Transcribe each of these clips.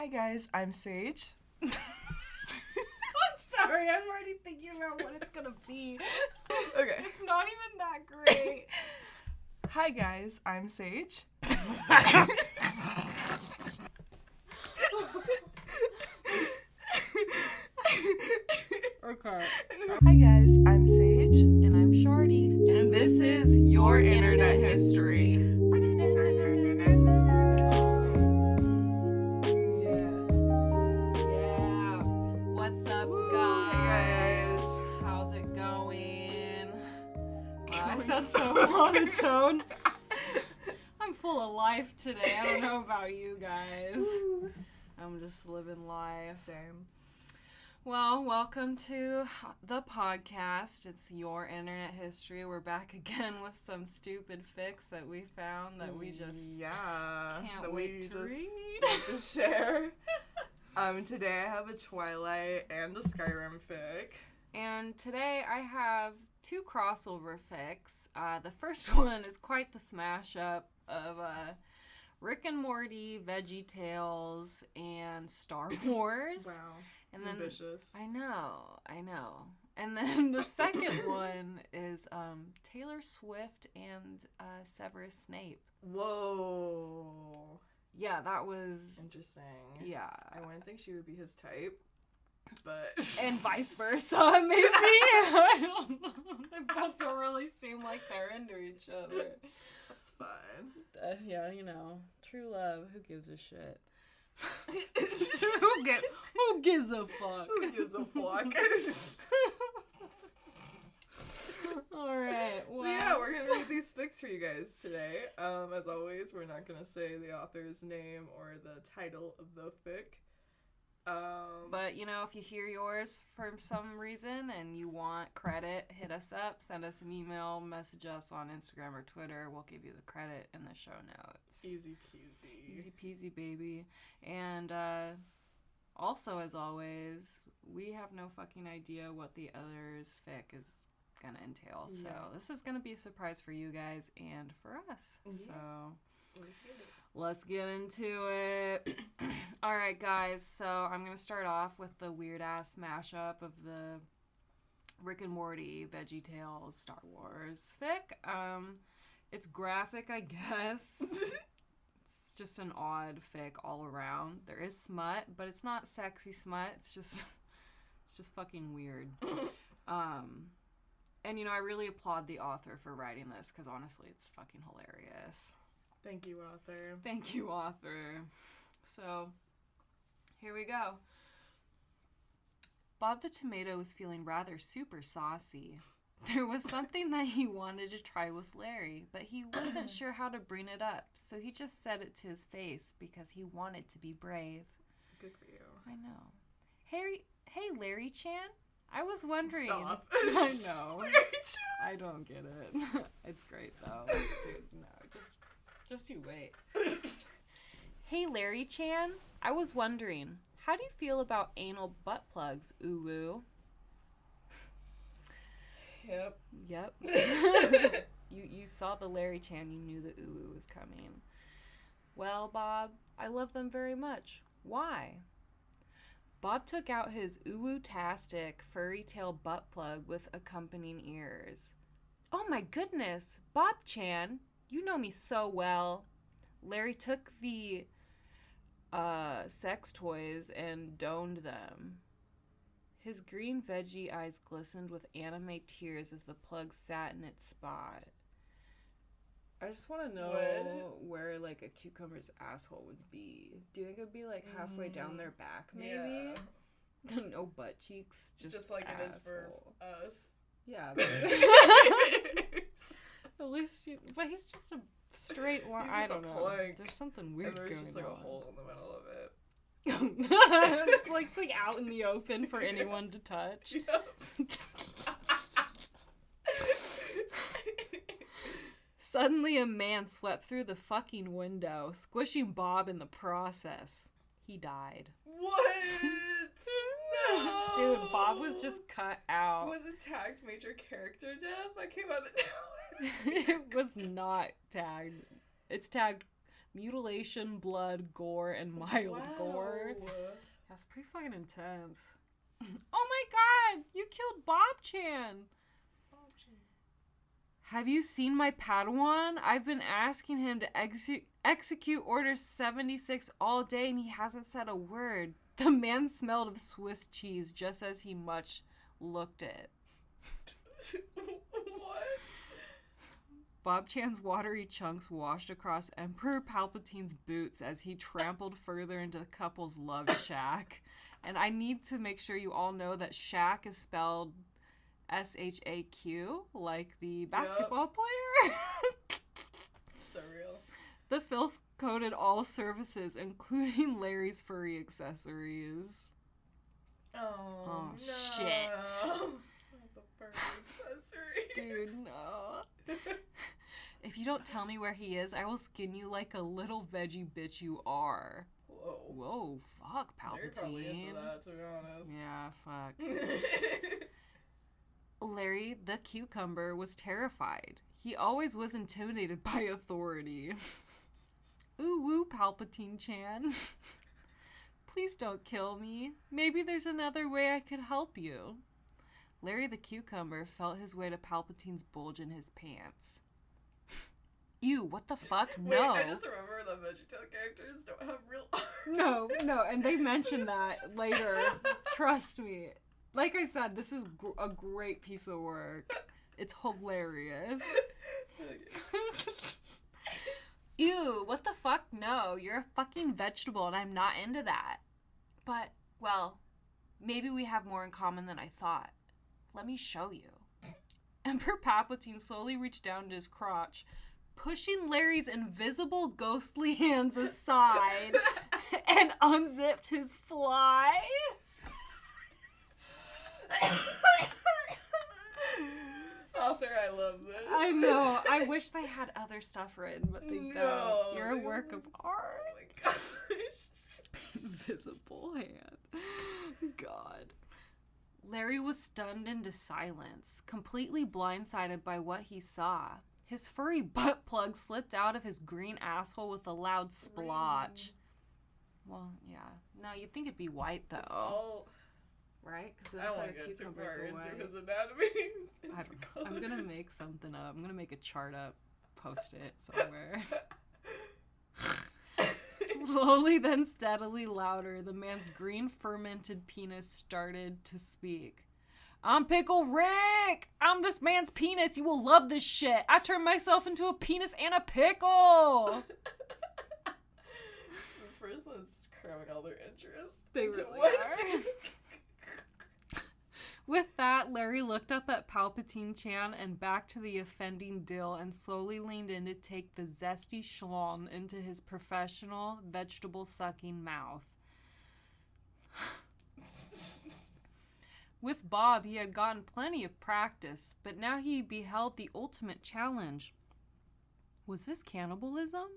Hi guys, I'm Sage. I'm sorry, I'm already thinking about what it's gonna be. Okay. It's not even that great. Hi guys, I'm Sage. Okay. Hi guys, I'm Sage. And I'm Shardy. And this is Your Internet History. Yeah. What's up, Woo, guys? hey guys. How's it going? I Going sound so so monotone. I'm full of life today. I don't know about you guys. I'm just living life. Same. Well, welcome to the podcast. It's Your Internet History. We're back again with some stupid fics that we found that we just can't that wait we to just read. like to share. Today I have a Twilight and a Skyrim fic. And today I have two crossover fics. The first one is quite the smash up of Rick and Morty, Veggie Tales, and Star Wars. Wow. And then ambitious. I know. And then the second one is Taylor Swift and Severus Snape. Whoa. Yeah, that was Interesting. yeah. I wouldn't think she would be his type, but And vice versa, maybe. I don't know. They both don't really seem like they're into each other. that's fun. Yeah, you know, true love. Who gives a shit? Who gives a fuck? Who gives a fuck? All right. Well, So yeah, we're gonna read these fics for you guys today. As always, we're not gonna say the author's name or the title of the fic. But, you know, if you hear yours for some reason and you want credit, hit us up, send us an email, message us on Instagram or Twitter. We'll give you the credit in the show notes. Easy peasy. Easy peasy, baby. And also, as always, we have no fucking idea what the other's fic is going to entail. So this is going to be a surprise for you guys and for us. Yeah. So Let's get it. let's get into it. All right, guys. So I'm going to start off with the weird-ass mashup of the Rick and Morty, Veggie Tales, Star Wars fic. It's graphic, I guess. It's just an odd fic all around. There is smut, but it's not sexy smut. It's just fucking weird. And, you know, I really applaud the author for writing this because, honestly, it's fucking hilarious. Thank you, author. Thank you, author. So, here we go. Bob the Tomato was feeling rather super saucy. There was something that he wanted to try with Larry, but he wasn't sure how to bring it up, so he just said it to his face because he wanted to be brave. Good for you. I know. Hey, Larry Chan? I was wondering. Stop. I know. I don't get it. It's great though. Dude, no, just you wait. Hey, Larry Chan, I was wondering, how do you feel about anal butt plugs, ooh-woo? Yep. You saw the Larry Chan, you knew the ooh-woo was coming. Well, Bob, I love them very much. Why? Bob took out his ooh-woo-tastic furry tail butt plug with accompanying ears. Oh my goodness, Bob Chan, you know me so well. Larry took the sex toys and donned them. His green veggie eyes glistened with anime tears as the plug sat in its spot. I just want to know where, like, a cucumber's asshole would be. Do you think it would be, like, halfway down their back, maybe? Yeah. No butt cheeks, just like asshole. It is for us. Yeah. At least but he's just a straight one. I don't know. Plank. There's something weird going on. And there's just, like, a hole in the middle of it. It's like out in the open for anyone to touch. Yep. Suddenly, a man swept through the fucking window, squishing Bob in the process. He died. What? No! Dude, Bob was just cut out. Was it tagged major character death? That came out of nowhere. It was not tagged. It's tagged Mutilation, blood, gore, and mild gore. That's pretty fucking intense. Oh my god! You killed Bob Chan! Have you seen my Padawan? I've been asking him to execute Order 76 all day and he hasn't said a word. The man smelled of Swiss cheese just as he much looked it. What? Bob Chan's watery chunks washed across Emperor Palpatine's boots as he trampled further into the couple's love shack. And I need to make sure you all know that shack is spelled S-H-A-Q, like the basketball player. Surreal. The filth coated all surfaces, including Larry's furry accessories. Oh no. Shit. The furry accessories. Dude, no. If you don't tell me where he is, I will skin you like a little veggie bitch you are. Whoa. Whoa, fuck, Palpatine. You're probably into that, to be honest. Yeah, fuck. Larry the cucumber was terrified. He always was intimidated by authority. Ooh woo, Palpatine Chan. Please don't kill me. Maybe there's another way I could help you. Larry the cucumber felt his way to Palpatine's bulge in his pants. Ew, what the fuck? No. Wait, I just remember that VeggieTale characters don't have real arms. No, and they mention that later. Trust me. Like I said, this is a great piece of work. It's hilarious. Ew, what the fuck? No, you're a fucking vegetable and I'm not into that. But, well, maybe we have more in common than I thought. Let me show you. Emperor Palpatine slowly reached down to his crotch, pushing Larry's invisible ghostly hands aside and unzipped his fly. Author, I love this. I know. I wish they had other stuff written, but they don't. You're a work of art. Oh my gosh. Invisible hand. God. Larry was stunned into silence, completely blindsided by what he saw. His furry butt plug slipped out of his green asshole with a loud splotch. Well, yeah. No, you'd think it'd be white, though. It's all... Right? Because I don't want to get too far into his anatomy. I don't know. I'm going to make something up. I'm going to make a chart up, post it somewhere. Slowly, then steadily louder, the man's green fermented penis started to speak. I'm Pickle Rick! I'm this man's penis. You will love this shit. I turned myself into a penis and a pickle! This person is just cramming all their interests. They really are. With that, Larry looked up at Palpatine Chan and back to the offending dill and slowly leaned in to take the zesty schlong into his professional vegetable-sucking mouth. With Bob, he had gotten plenty of practice, but now he beheld the ultimate challenge. Was this cannibalism?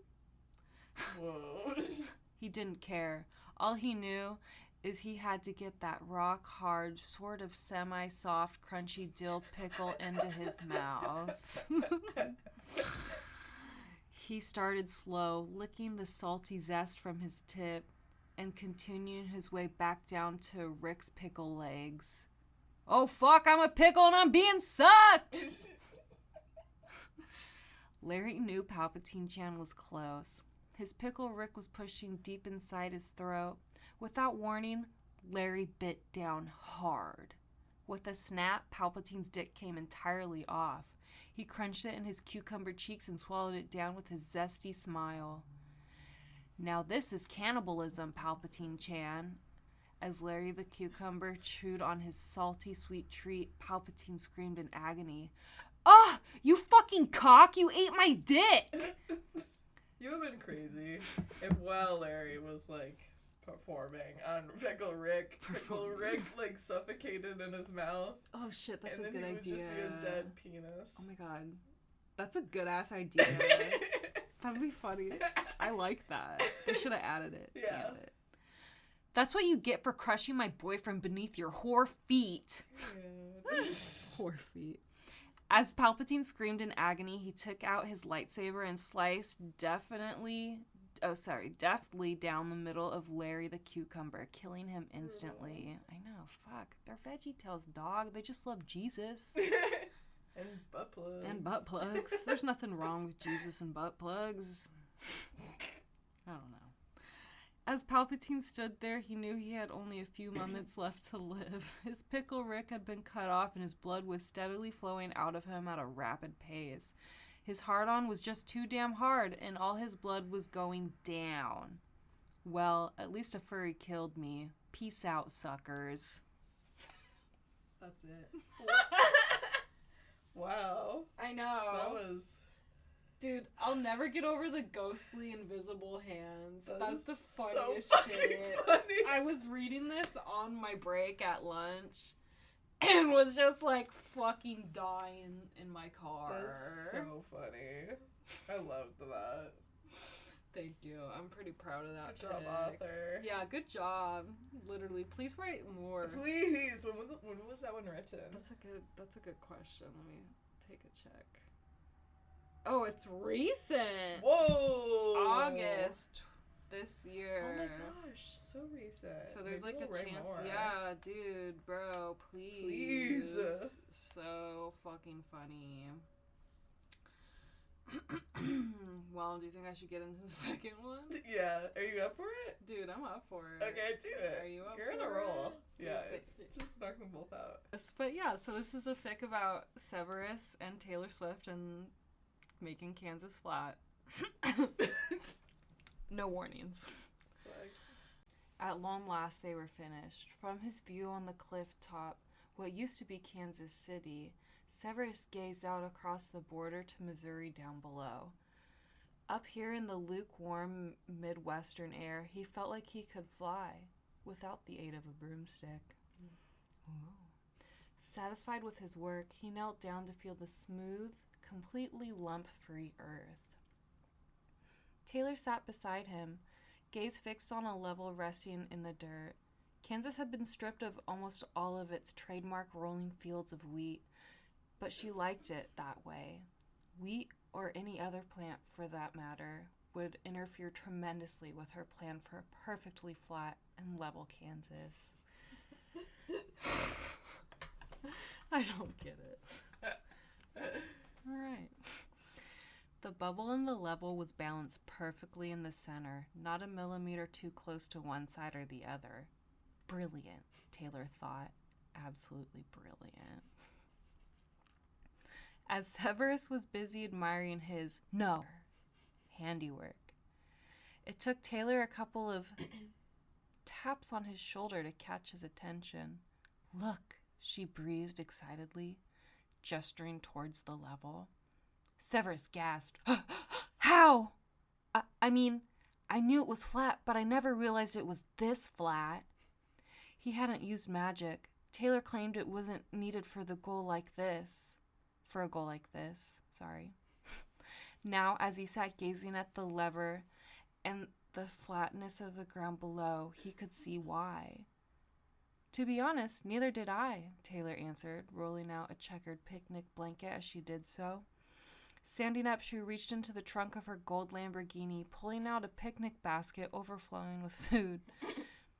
Whoa. He didn't care. All he knew is he had to get that rock-hard, sort of semi-soft, crunchy dill pickle into his mouth. He started slow, licking the salty zest from his tip, and continued his way back down to Rick's pickle legs. Oh fuck, I'm a pickle and I'm being sucked! Larry knew Palpatine Chan was close. His pickle Rick was pushing deep inside his throat. Without warning, Larry bit down hard. With a snap, Palpatine's dick came entirely off. He crunched it in his cucumber cheeks and swallowed it down with his zesty smile. Now this is cannibalism, Palpatine Chan. As Larry the cucumber chewed on his salty sweet treat, Palpatine screamed in agony. Ah! You fucking cock! You ate my dick! You have been crazy if while Larry was like performing on Pickle Rick, like suffocated in his mouth. Oh shit, that's and a good then he idea. would just be a dead penis. Oh my god. That's a good ass idea. That'd be funny. I like that. They should have added it. Yeah. Damn it. That's what you get for crushing my boyfriend beneath your whore feet. Whore feet. As Palpatine screamed in agony, he took out his lightsaber and sliced definitely deftly down the middle of Larry the cucumber, killing him instantly. I know, fuck. They're Veggie Tales, dog. They just love Jesus. And butt plugs. And butt plugs. There's nothing wrong with Jesus and butt plugs. I don't know. As Palpatine stood there, he knew he had only a few moments left to live. His pickle Rick had been cut off and his blood was steadily flowing out of him at a rapid pace. His hard-on was just too damn hard, and all his blood was going down. Well, at least a furry killed me. Peace out, suckers. That's it. Wow. I know. That was... Dude, I'll never get over the ghostly invisible hands. That's the funniest so shit. Funny. I was reading this on my break at lunch and was just like fucking dying in my car. That's so funny. I loved that. Thank you. I'm pretty proud of that. Good job, author. Yeah, good job. Literally. Please write more. Please. When was that one written? That's a good question. Let me take a check. Oh, it's recent. Whoa. August this year. Oh my gosh, so recent. So there's Maybe like we'll a write chance. more. Yeah, dude, bro, please. Please. So fucking funny. Well, do you think I should get into the second one? Yeah. Are you up for it? Dude, I'm up for it. Okay, do it. Are you up You're for on a roll. it? Yeah. Dude, Just knock them both out. But yeah, so this is a fic about Severus and Taylor Swift and making Kansas flat. No warnings. Swag. At long last they were finished. From his view on the cliff top, what used to be Kansas City, Severus gazed out across the border to Missouri down below. Up here in the lukewarm Midwestern air, he felt like he could fly without the aid of a broomstick. Satisfied with his work, he knelt down to feel the smooth, completely lump-free earth. Taylor sat beside him, gaze fixed on a level resting in the dirt. Kansas had been stripped of almost all of its trademark rolling fields of wheat, but she liked it that way. Wheat, or any other plant for that matter, would interfere tremendously with her plan for a perfectly flat and level Kansas. I don't get it. All right. The bubble in the level was balanced perfectly in the center, not a millimeter too close to one side or the other. Brilliant, Taylor thought. Absolutely brilliant. As Severus was busy admiring his handiwork, it took Taylor a couple of taps on his shoulder to catch his attention. Look, she breathed excitedly, gesturing towards the level. Severus gasped. How? I mean, I knew it was flat, but I never realized it was this flat. He hadn't used magic. Taylor claimed it wasn't needed for a goal like this. Now, as he sat gazing at the lever and the flatness of the ground below, he could see why. To be honest, neither did I, Taylor answered, rolling out a checkered picnic blanket as she did so. Standing up, she reached into the trunk of her gold Lamborghini, pulling out a picnic basket overflowing with food.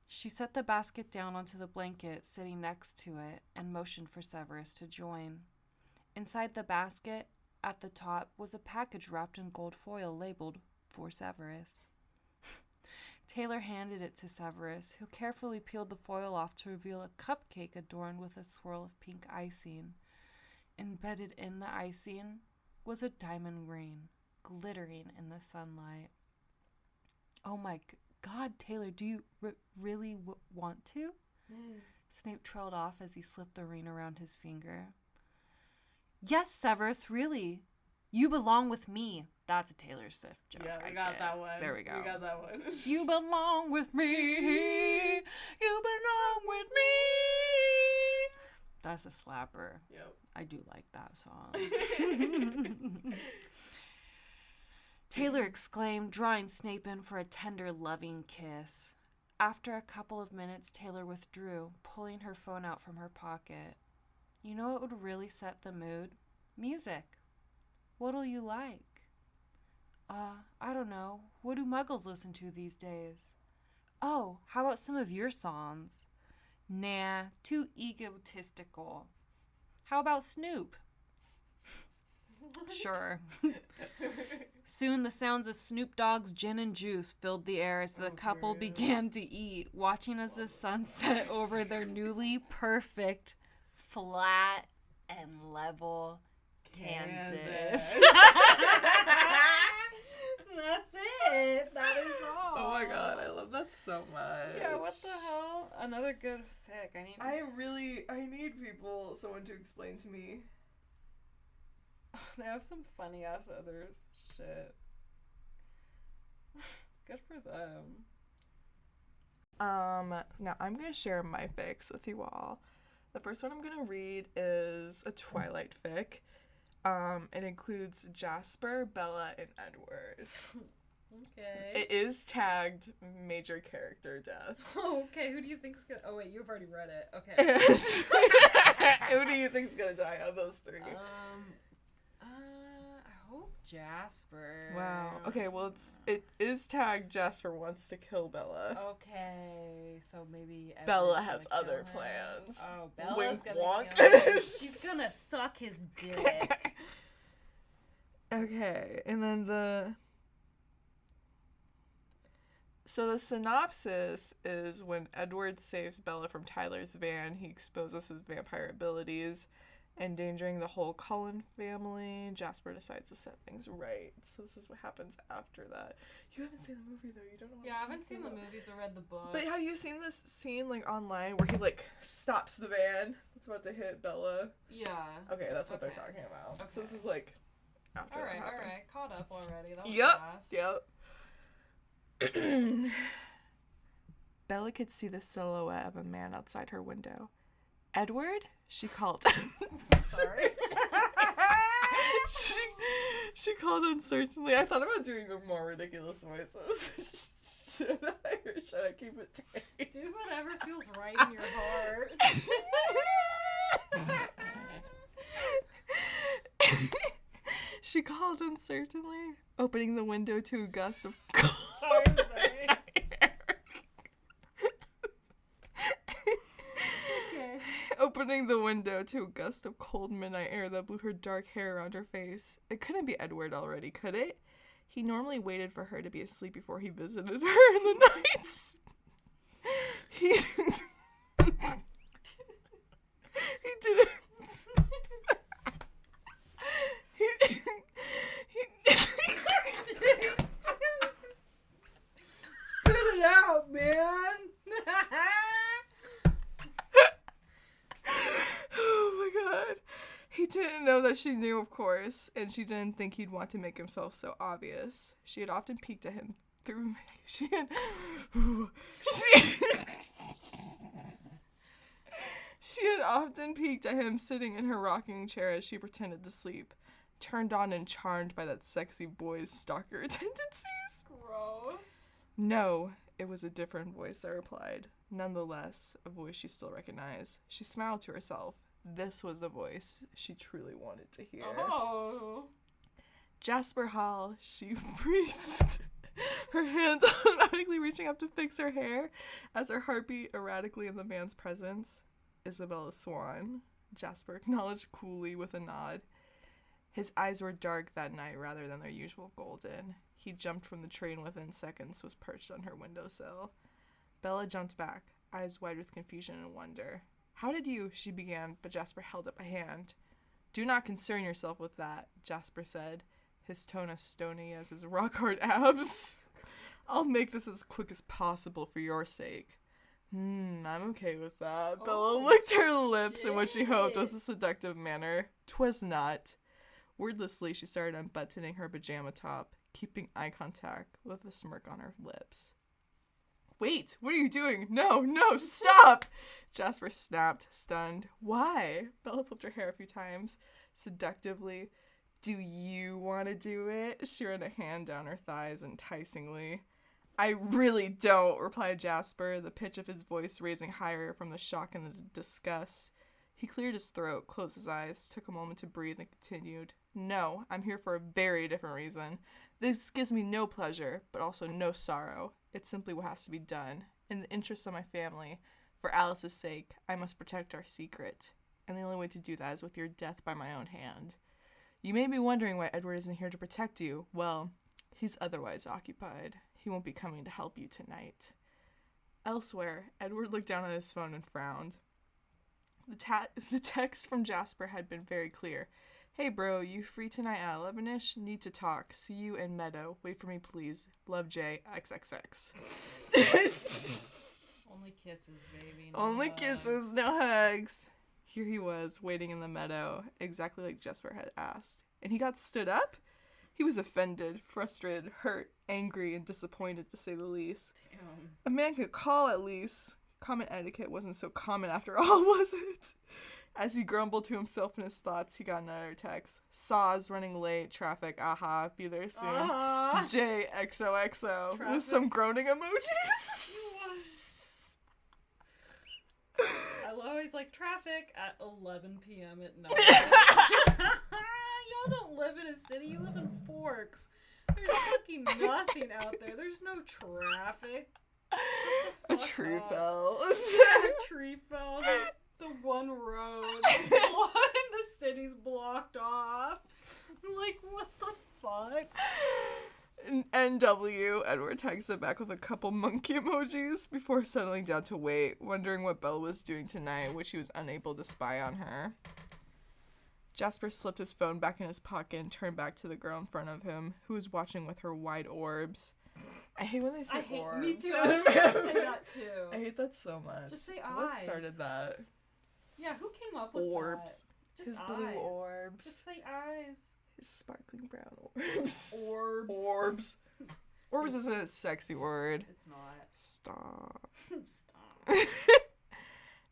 She set the basket down onto the blanket, sitting next to it, and motioned for Severus to join. Inside the basket, at the top, was a package wrapped in gold foil labeled, "For Severus." Taylor handed it to Severus, who carefully peeled the foil off to reveal a cupcake adorned with a swirl of pink icing. Embedded in the icing was a diamond ring, glittering in the sunlight. Oh my God, Taylor, do you really want to? Snape trailed off as he slipped the ring around his finger. Yes, Severus, really. You belong with me. That's a Taylor Swift joke. Yeah, we got that one. There we go. We got that one. You belong with me. You belong with me. That's a slapper. Yep. I do like that song. Taylor exclaimed, drawing Snape in for a tender, loving kiss. After a couple of minutes, Taylor withdrew, pulling her phone out from her pocket. You know what would really set the mood? Music. What'll you like? I don't know. What do muggles listen to these days? Oh, how about some of your songs? Nah, too egotistical. How about Snoop? Sure. Soon the sounds of Snoop Dogg's gin and juice filled the air as the couple began to eat, watching as the sun set over their newly perfect, flat, and level Kansas. That's it. That is all. Oh my god, I love that so much. Yeah, what the hell? Another good fic. I need someone to explain to me. They have some funny ass other shit. Good for them. Now I'm gonna share my fics with you all. The first one I'm gonna read is a Twilight fic. It includes Jasper, Bella, and Edward. Okay. It is tagged major character death. Oh, okay. Who do you think's gonna? Oh wait, you've already read it. Okay. Who do you think's gonna die out of those three? I hope Jasper. Wow. Okay. Well, it is tagged Jasper wants to kill Bella. Okay, so maybe Edward's Bella has gonna other kill him. plans. Oh, Bella's Wink, gonna wonk. kill him. She's gonna suck his dick. Okay, and then the synopsis is when Edward saves Bella from Tyler's van, he exposes his vampire abilities, endangering the whole Cullen family. Jasper decides to set things right. So this is what happens after that. You haven't seen the movie though. You don't know. Yeah, I haven't seen the movies or read the books. But have you seen this scene like online where he like stops the van that's about to hit Bella? Yeah. Okay, that's what they're talking about. Okay. So this is like after that happened. Alright. Caught up already. That was fast. Yep. Bella could see the silhouette of a man outside her window. Edward? She called. Sorry. she called uncertainly. I thought about doing more ridiculous voices. Should I or should I keep it tight? Do whatever feels right in your heart. She called uncertainly, opening the window to a gust of Sorry. Okay. Opening the window to a gust of cold midnight air that blew her dark hair around her face. It couldn't be Edward already, could it? He normally waited for her to be asleep before he visited her in the nights. He didn't. Spit it out, man. Oh my god. He didn't know that she knew, of course, and she didn't think he'd want to make himself so obvious. She had often peeked at him through... She had often peeked at him sitting in her rocking chair as she pretended to sleep, turned on and charmed by that sexy boy's stalker tendencies. Gross. No, it was a different voice that replied. Nonetheless, a voice she still recognized. She smiled to herself. This was the voice she truly wanted to hear. Oh. Jasper Hall, she breathed, her hands automatically reaching up to fix her hair as her heart beat erratically in the man's presence. Isabella Swan, Jasper acknowledged coolly with a nod. His eyes were dark that night rather than their usual golden. He jumped from the train within seconds, was perched on her windowsill. Bella jumped back, eyes wide with confusion and wonder. How did you, she began, but Jasper held up a hand. Do not concern yourself with that, Jasper said, his tone as stony as his rock-hard abs. I'll make this as quick as possible for your sake. I'm okay with that. Bella licked her lips in what she hoped was a seductive manner. 'Twas not. Wordlessly, she started unbuttoning her pajama top, keeping eye contact with a smirk on her lips. Wait, what are you doing? No, stop! Jasper snapped, stunned. Why? Bella flipped her hair a few times, seductively. Do you want to do it? She ran a hand down her thighs enticingly. I really don't, replied Jasper, the pitch of his voice raising higher from the shock and the disgust. He cleared his throat, closed his eyes, took a moment to breathe, and continued. No, I'm here for a very different reason. This gives me no pleasure, but also no sorrow. It's simply what has to be done. In the interest of my family, for Alice's sake, I must protect our secret. And the only way to do that is with your death by my own hand. You may be wondering why Edward isn't here to protect you. Well, he's otherwise occupied. He won't be coming to help you tonight. Elsewhere, Edward looked down at his phone and frowned. The text from Jasper had been very clear. Hey bro, you free tonight at 11ish? Need to talk. See you in Meadow. Wait for me, please. Love, Jay. XXX. Only kisses, baby. No Only hugs. kisses, no hugs. Here he was, waiting in the meadow, exactly like Jasper had asked. And he got stood up? He was offended, frustrated, hurt, angry, and disappointed, to say the least. Damn. A man could call, at least. Common etiquette wasn't so common after all, was it? As he grumbled to himself in his thoughts, he got another text. Saws, running late, traffic, aha, be there soon. J, XOXO, with some groaning emojis. I always like traffic at 11 p.m. at night. Y'all don't live in a city, you live in Forks. There's fucking nothing out there. There's no traffic. A tree fell. A tree fell. The one road. The city's blocked off. Like, what the fuck? NW, Edward texted back with a couple monkey emojis before settling down to wait, wondering what Belle was doing tonight, which he was unable to spy on her. Jasper slipped his phone back in his pocket and turned back to the girl in front of him, who was watching with her wide orbs. I hate when they say orbs. Me too. I was trying to say that too. I hate that so much. Just say eyes. What started that? Yeah, who came up with orbs. That? Just His eyes. blue orbs. Just say eyes. His sparkling brown orbs. Orbs. Orbs. Orbs isn't a sexy word. It's not. Stop. Stop.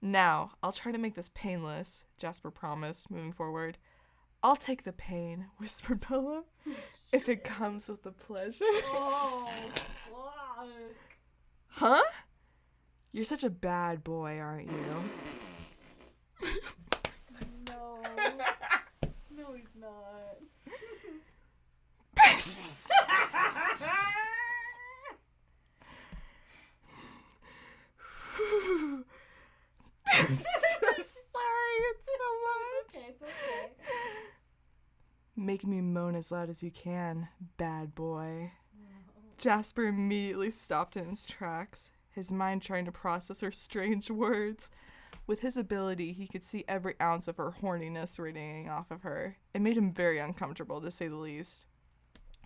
Now, I'll try to make this painless, Jasper promised, moving forward. I'll take the pain, whispered Bella, if it comes with the pleasure. Oh, fuck. Huh? You're such a bad boy, aren't you? No. No, he's not. I'm sorry, it's so much. It's okay. Make me moan as loud as you can, bad boy. Jasper immediately stopped in his tracks, his mind trying to process her strange words. With his ability, he could see every ounce of her horniness radiating off of her. It made him very uncomfortable, to say the least.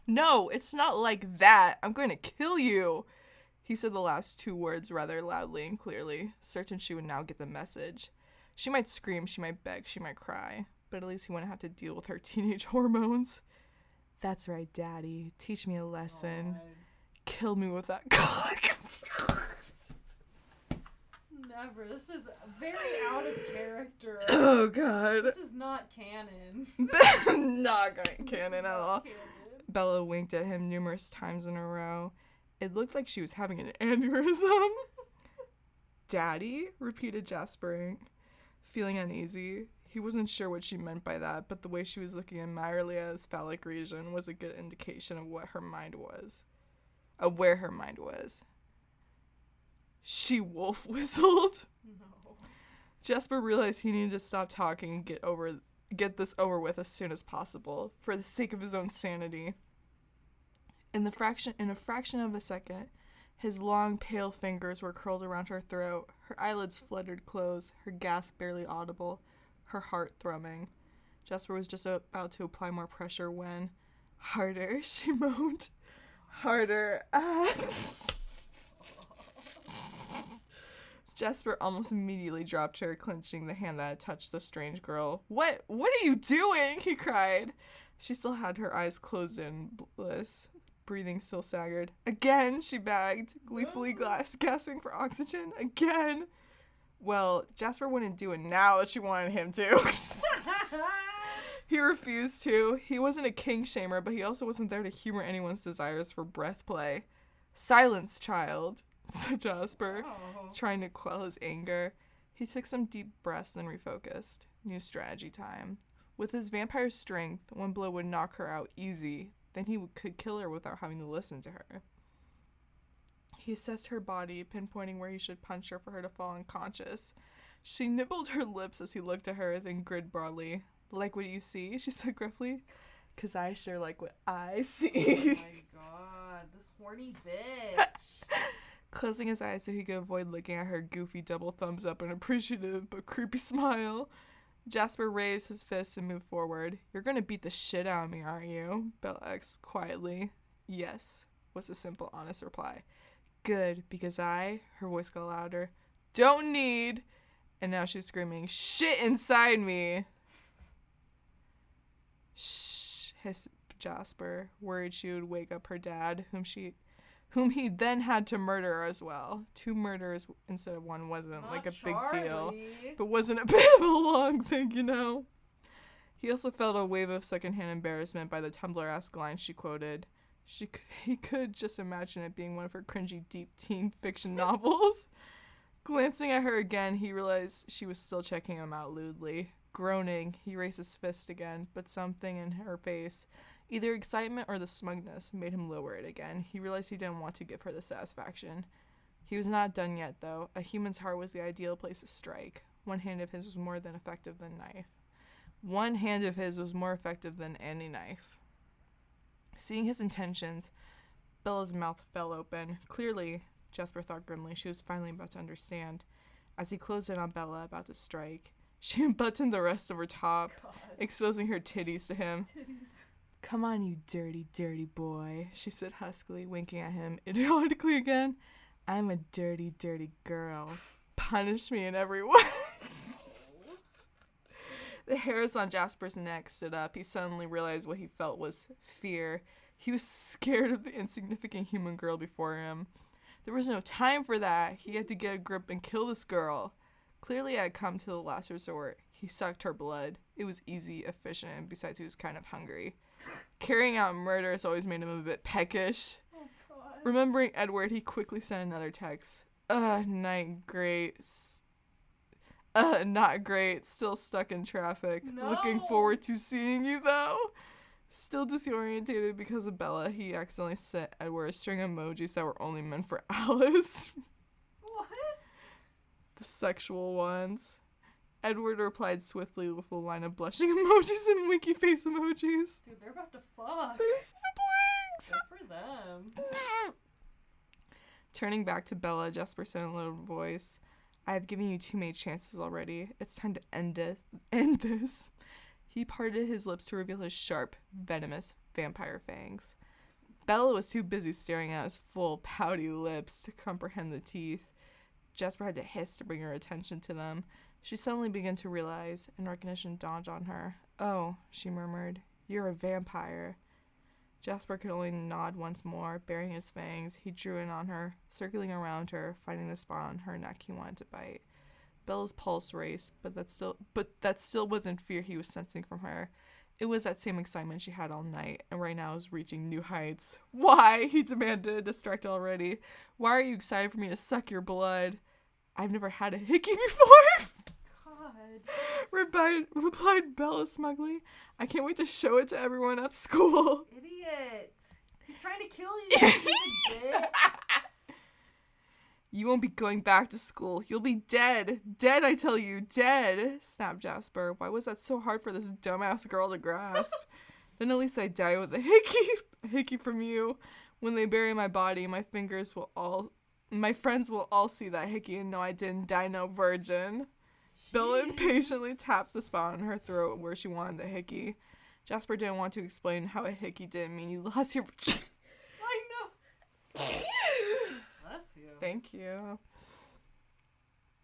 No, it's not like that. I'm going to kill you. He said the last two words rather loudly and clearly, certain she would now get the message. She might scream, she might beg, she might cry, but at least he wouldn't have to deal with her teenage hormones. That's right, Daddy. Teach me a lesson. God. Kill me with that cock. Never. This is very out of character. Oh, God. This is not canon. Not going canon at all. Canon. Bella winked at him numerous times in a row. It looked like she was having an aneurysm. Daddy? Repeated Jasper, feeling uneasy. He wasn't sure what she meant by that, but the way she was looking admiringly at his phallic region was a good indication of what her mind was. Of where her mind was. She wolf whistled. No. Jasper realized he needed to stop talking and get this over with as soon as possible, for the sake of his own sanity. In a fraction of a second, his long, pale fingers were curled around her throat, her eyelids fluttered close, her gasp barely audible, her heart thrumming. Jasper was just about to apply more pressure when, harder, she moaned. Harder. Jasper almost immediately dropped her, clenching the hand that had touched the strange girl. What are you doing? He cried. She still had her eyes closed in bliss, breathing still staggered. Again, she begged, gleefully gasping for oxygen. Again. Well, Jasper wouldn't do it now that she wanted him to. He refused to. He wasn't a king shamer, but he also wasn't there to humor anyone's desires for breath play. Silence, child, said Jasper, trying to quell his anger. He took some deep breaths and refocused. New strategy time. With his vampire strength, one blow would knock her out easy. Then he could kill her without having to listen to her. He assessed her body, pinpointing where he should punch her for her to fall unconscious. She nibbled her lips as he looked at her, then grinned broadly. "Like what you see?" she said gruffly. "'Cause I sure like what I see." Oh my god, this horny bitch. Closing his eyes so he could avoid looking at her goofy double thumbs up and appreciative but creepy smile, Jasper raised his fist and moved forward. "You're gonna beat the shit out of me, aren't you?" Bella asked quietly. "Yes," was the simple, honest reply. "Good, because I," her voice got louder, "don't need," and now she's screaming, "shit inside me." "Shh," hissed Jasper, worried she would wake up her dad, whom he then had to murder as well. 2 murders instead of 1 wasn't Not like a Charlie. big deal, but wasn't a bit of a long thing, you know. He also felt a wave of secondhand embarrassment by the Tumblr-esque line she quoted. He could just imagine it being one of her cringy deep teen fiction novels. Glancing at her again, he realized she was still checking him out lewdly. Groaning, he raised his fist again, but something in her face, either excitement or the smugness, made him lower it again. He realized he didn't want to give her the satisfaction. He was not done yet, though. A human's heart was the ideal place to strike. One hand of his was more than effective than knife. One hand of his was more effective than any knife. Seeing his intentions, Bella's mouth fell open. Clearly, Jasper thought grimly, she was finally about to understand. As he closed in on Bella, about to strike, she unbuttoned the rest of her top, exposing her titties to him. Titties. "Come on, you dirty, dirty boy," she said huskily, winking at him idiotically again. "I'm a dirty, dirty girl. Punish me in every way." The hairs on Jasper's neck stood up. He suddenly realized what he felt was fear. He was scared of the insignificant human girl before him. There was no time for that. He had to get a grip and kill this girl. Clearly, I had come to the last resort. He sucked her blood. It was easy, efficient, and besides, he was kind of hungry. Carrying out murder has always made him a bit peckish. Oh, God. Remembering Edward, he quickly sent another text. Night great. Not great. Still stuck in traffic. No. Looking forward to seeing you, though. Still disorientated because of Bella, he accidentally sent Edward a string of emojis that were only meant for Alice. What? The sexual ones. Edward replied swiftly with a line of blushing emojis and winky face emojis. Dude, they're about to fuck. They're siblings! Good for them. Turning back to Bella, Jasper said in a low voice, "I have given you too many chances already. It's time to end this." He parted his lips to reveal his sharp, venomous vampire fangs. Bella was too busy staring at his full, pouty lips to comprehend the teeth. Jasper had to hiss to bring her attention to them. She suddenly began to realize, and recognition dawned on her. "Oh," she murmured, "you're a vampire." Jasper could only nod once more. Baring his fangs, he drew in on her, circling around her, finding the spot on her neck he wanted to bite. Bella's pulse raced, but that still wasn't fear he was sensing from her. It was that same excitement she had all night, and right now was reaching new heights. "Why?" he demanded, distracted already. "Why are you excited for me to suck your blood?" "I've never had a hickey before," God. replied Bella smugly. "I can't wait to show it to everyone at school." Idiot. He's trying to kill you, you stupid bitch. "You won't be going back to school. You'll be dead. Dead, I tell you. Dead," snapped Jasper. Why was that so hard for this dumbass girl to grasp? "Then at least I die with a hickey from you. When they bury my body, my friends will all see that hickey and know I didn't die no virgin." Jeez. Bella impatiently tapped the spot on her throat where she wanted the hickey. Jasper didn't want to explain how a hickey didn't mean you lost your... I know. Bless you. Thank you.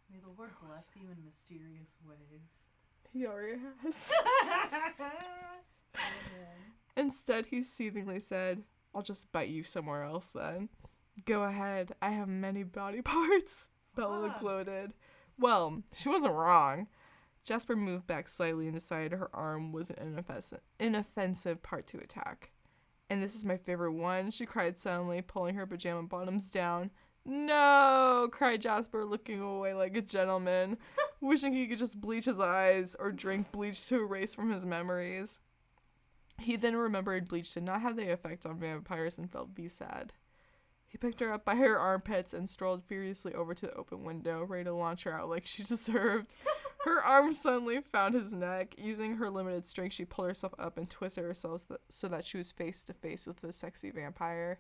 May the Lord bless you in mysterious ways. He already has. Amen. Instead, he seethingly said, "I'll just bite you somewhere else then." "Go ahead. I have many body parts," Bella Fuck. gloated. Well, she wasn't wrong. Jasper moved back slightly and decided her arm was an inoffensive part to attack. "And this is my favorite one," she cried suddenly, pulling her pajama bottoms down. "No!" cried Jasper, looking away like a gentleman, wishing he could just bleach his eyes or drink bleach to erase from his memories. He then remembered bleach did not have the effect on vampires and felt sad. He picked her up by her armpits and strolled furiously over to the open window, ready to launch her out like she deserved. Her arms suddenly found his neck. Using her limited strength, she pulled herself up and twisted herself so that she was face to face with the sexy vampire.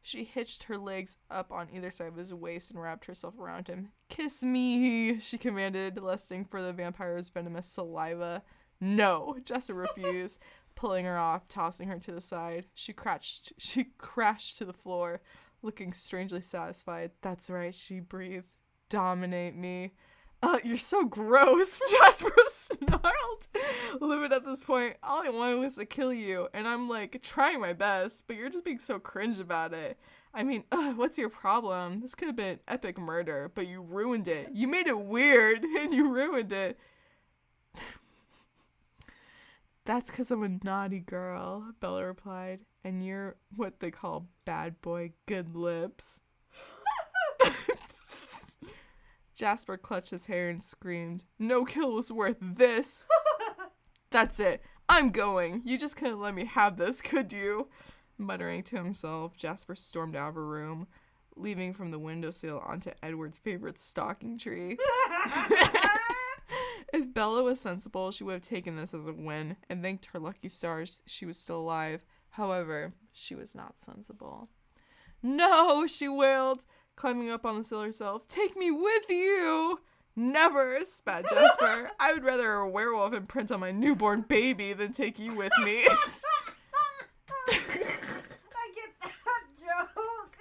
She hitched her legs up on either side of his waist and wrapped herself around him. "Kiss me," she commanded, lusting for the vampire's venomous saliva. "No," Jessa refused, pulling her off, tossing her to the side. She crashed to the floor, looking strangely satisfied. "That's right," she breathed. "Dominate me." You're so gross," Jasper snarled. Livid at this point. "All I wanted was to kill you, and I'm, like, trying my best, but you're just being so cringe about it. I mean, what's your problem? This could have been epic murder, but you ruined it. You made it weird, and you ruined it." "That's 'cause I'm a naughty girl," Bella replied, "and you're what they call bad boy good lips." Jasper clutched his hair and screamed, "No kill was worth this." "That's it. I'm going. You just couldn't let me have this, could you?" Muttering to himself, Jasper stormed out of her room, leaving from the windowsill onto Edward's favorite stalking tree. If Bella was sensible, she would have taken this as a win and thanked her lucky stars she was still alive. However, she was not sensible. "No," she wailed, climbing up on the sill herself. "Take me with you." "Never," spat Jasper. "I would rather a werewolf imprint on my newborn baby than take you with me." I get that joke.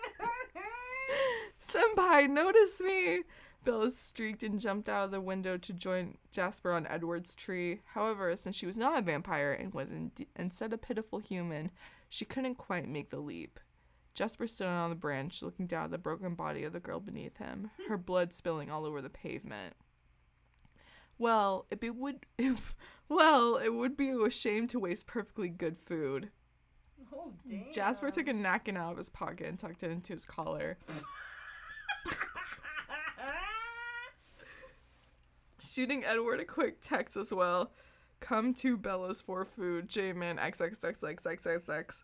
"Senpai, notice me." Bella streaked and jumped out of the window to join Jasper on Edward's tree. However, since she was not a vampire and was instead a pitiful human, she couldn't quite make the leap. Jasper stood on the branch, looking down at the broken body of the girl beneath him, her blood spilling all over the pavement. It would be a shame to waste perfectly good food. Oh, damn. Jasper took a napkin out of his pocket and tucked it into his collar. Shooting Edward a quick text as well. "Come to Bella's for food. J-Man XXXXXXX."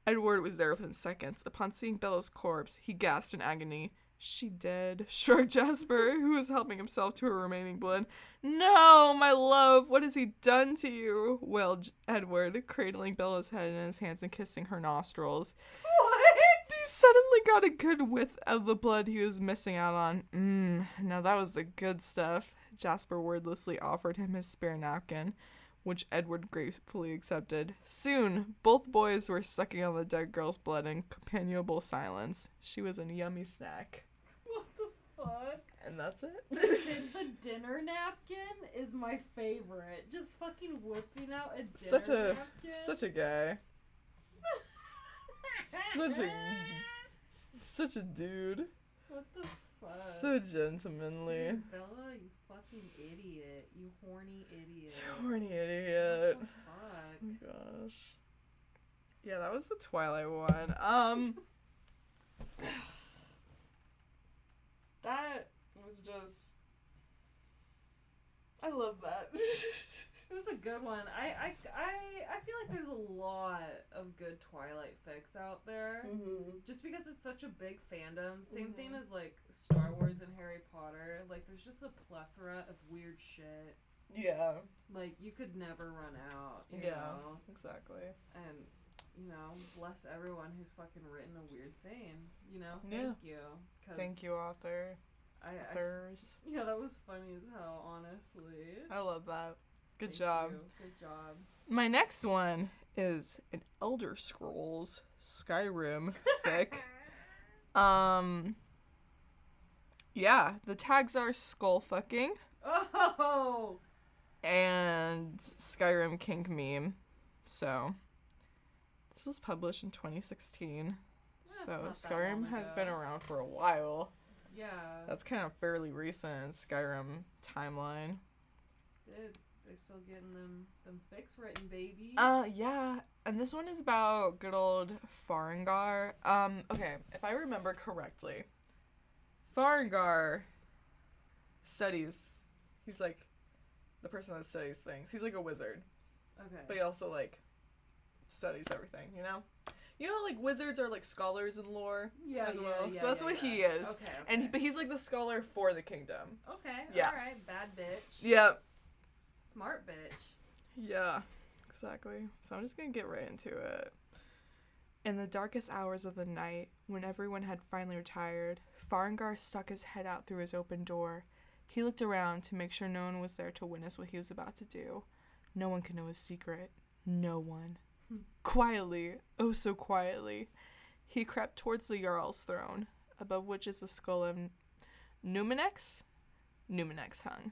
Edward was there within seconds. Upon seeing Bella's corpse, he gasped in agony. "She dead?" shrugged Jasper, who was helping himself to her remaining blood. "No, my love, what has he done to you?" wailed Edward, cradling Bella's head in his hands and kissing her nostrils. What? He suddenly got a good whiff of the blood he was missing out on. Now that was the good stuff. Jasper wordlessly offered him his spare napkin, which Edward gratefully accepted. Soon, both boys were sucking on the dead girl's blood in companionable silence. She was a yummy snack. What the fuck? And that's it. The dinner napkin is my favorite. Just fucking whipping out a dinner napkin. Such a guy. Such a dude. What the fuck? So gentlemanly. Dude, Bella, you fucking idiot. You horny idiot. Horny idiot. What the fuck? Oh gosh. Yeah, that was the Twilight one. That was just... I love that. It was a good one. I feel like there's a lot of good Twilight fics out there. Mm-hmm. Just because it's such a big fandom. Same thing as like Star Wars and Harry Potter. Like there's just a plethora of weird shit. Yeah. Like you could never run out. You know? Exactly. And bless everyone who's fucking written a weird thing. Yeah. Thank you. Thank you, authors. Yeah, that was funny as hell, honestly. I love that. Good Thank job. you. Good job. My next one is an Elder Scrolls Skyrim fic. Yeah, the tags are skull fucking Oh! and Skyrim kink meme. So, this was published in 2016. That's So, not that Skyrim long has ago. been around for a while. Yeah. That's kind of fairly recent in Skyrim timeline. Dude, they're still getting them fics written, baby. Yeah, and this one is about good old Farengar. Okay, if I remember correctly, Farengar studies, he's like the person that studies things. He's like a wizard, Okay. but he also like studies everything, you know? You know, like, wizards are, like, scholars in lore as well. Yeah, so that's what he is. Okay. But he's, like, the scholar for the kingdom. Okay, Yeah. alright. Bad bitch. Yep. Smart bitch. Yeah, exactly. So I'm just gonna get right into it. In the darkest hours of the night, when everyone had finally retired, Farengar stuck his head out through his open door. He looked around to make sure no one was there to witness what he was about to do. No one could know his secret. No one. Quietly, oh so quietly, he crept towards the Jarl's throne, above which is the skull of Numenex? Numenex hung.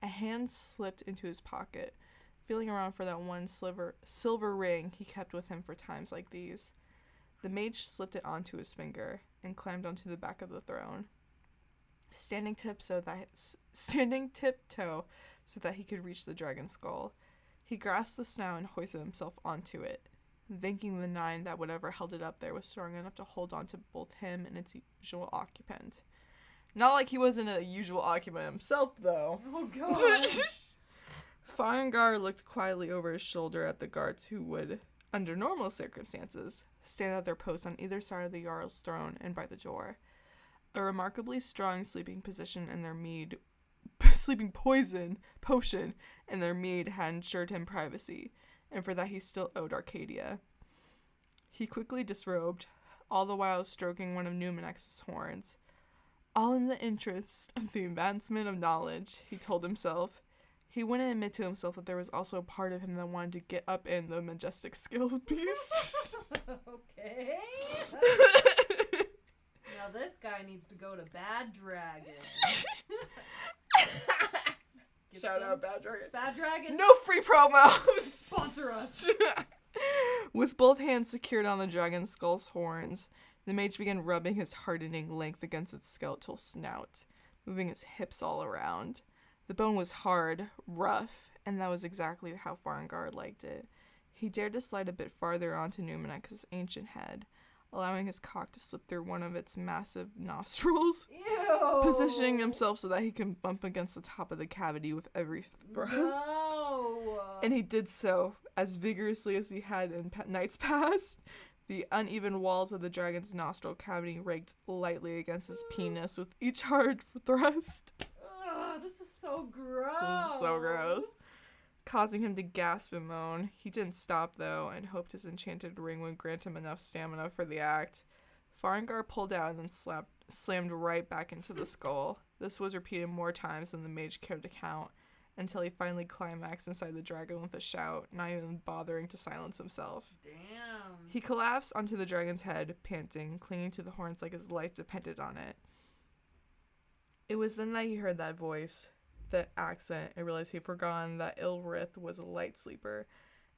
A hand slipped into his pocket, feeling around for that one silver ring he kept with him for times like these. The mage slipped it onto his finger and climbed onto the back of the throne. Standing tiptoe so that he could reach the dragon skull, he grasped the snout and hoisted himself onto it, thanking the nine that whatever held it up there was strong enough to hold on to both him and its usual occupant. Not like he wasn't a usual occupant himself, though. Oh, God. Farengar looked quietly over his shoulder at the guards who would, under normal circumstances, stand at their posts on either side of the Jarl's throne and by the door. A remarkably strong sleeping potion in their mead had ensured him privacy, and for that he still owed Arcadia. He quickly disrobed, all the while stroking one of Numenex's horns. All in the interest of the advancement of knowledge, he told himself. He wouldn't admit to himself that there was also a part of him that wanted to get up in the majestic skills beast. Okay. Now this guy needs to go to Bad Dragon. Shout out Bad Dragon. Bad Dragon. No free promo. Sponsor us. With both hands secured on the dragon's skull's horns, the mage began rubbing his hardening length against its skeletal snout, moving his hips all around. The bone was hard, rough, and that was exactly how Farengar liked it. He dared to slide a bit farther onto Numenex's ancient head, allowing his cock to slip through one of its massive nostrils, Ew. positioning himself so that he can bump against the top of the cavity with every thrust. No. And he did so as vigorously as he had in nights past. The uneven walls of the dragon's nostril cavity raked lightly against his penis with each hard thrust. This is so gross. This is so gross. Causing him to gasp and moan. He didn't stop, though, and hoped his enchanted ring would grant him enough stamina for the act. Farengar pulled out and then slammed right back into the skull. This was repeated more times than the mage cared to count, until he finally climaxed inside the dragon with a shout, not even bothering to silence himself. Damn. He collapsed onto the dragon's head, panting, clinging to the horns like his life depended on it. It was then that he heard that voice, the accent, and realized he had forgotten that Ilrith was a light sleeper,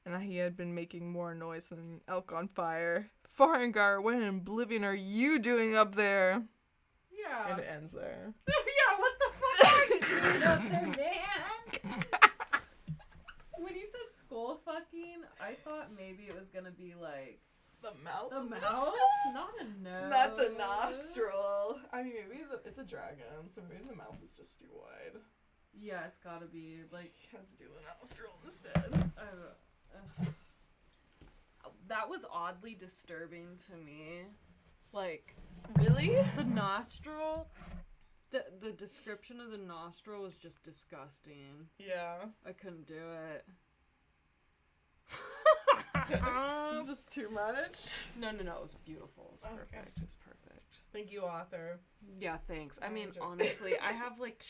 and that he had been making more noise than an elk on fire. Farengar, what in oblivion are you doing up there? Yeah. And it ends there. Yeah, what the fuck are you doing up there, man? When you said skull fucking, I thought maybe it was gonna be like The mouth? the of the mouth, skull? not a nose. Not the nostril. I mean, maybe it's a dragon, so maybe the mouth is just too wide. Yeah, it's gotta be like. He had to do the nostril instead. That was oddly disturbing to me. Like, Really? the nostril. The description of the nostril was just disgusting. Yeah. I couldn't do it. It's just too much. No, it was beautiful. It was perfect. Okay. It was perfect. Thank you, author. Yeah, thanks. I mean, enjoy- honestly, I have like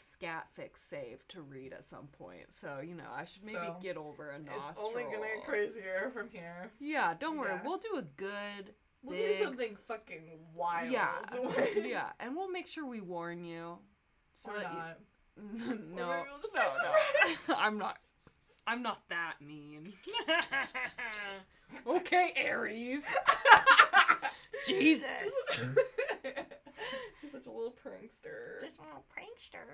scat fix saved to read at some point, so I should maybe So, get over a nostril. It's only gonna get crazier from here. Yeah, don't worry. Yeah. We'll do a good. We'll big, do something fucking wild. Yeah, yeah, and we'll make sure we warn you. So Or that not. You, Or no, maybe we'll just be no. surprised. I'm not that mean. Okay, Aries. Jesus. He's such a little prankster. Just a little prankster.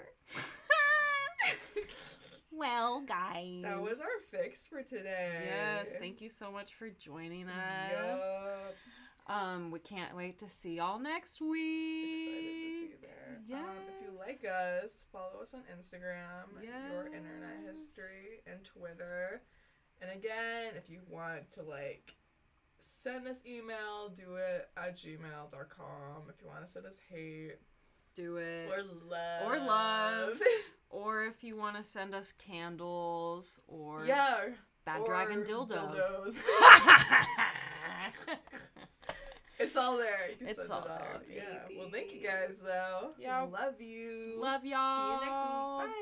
Well, guys. That was our fix for today. Yes, thank you so much for joining us. Yup. We can't wait to see y'all next week. Excited to see you there. Yes. If you like us, follow us on Instagram, Yes. Your Internet History, and Twitter. And again, if you want to, like, send us email, do it at gmail.com. If you want to send us hate. Do it. Or love. Or love. Or if you want to send us candles. Or Bad Dragon dildos. It's all there. You can It's send all it all. there, Yeah. baby. Well, thank you guys, though. Yeah. Love you. Love y'all. See you next week. Bye.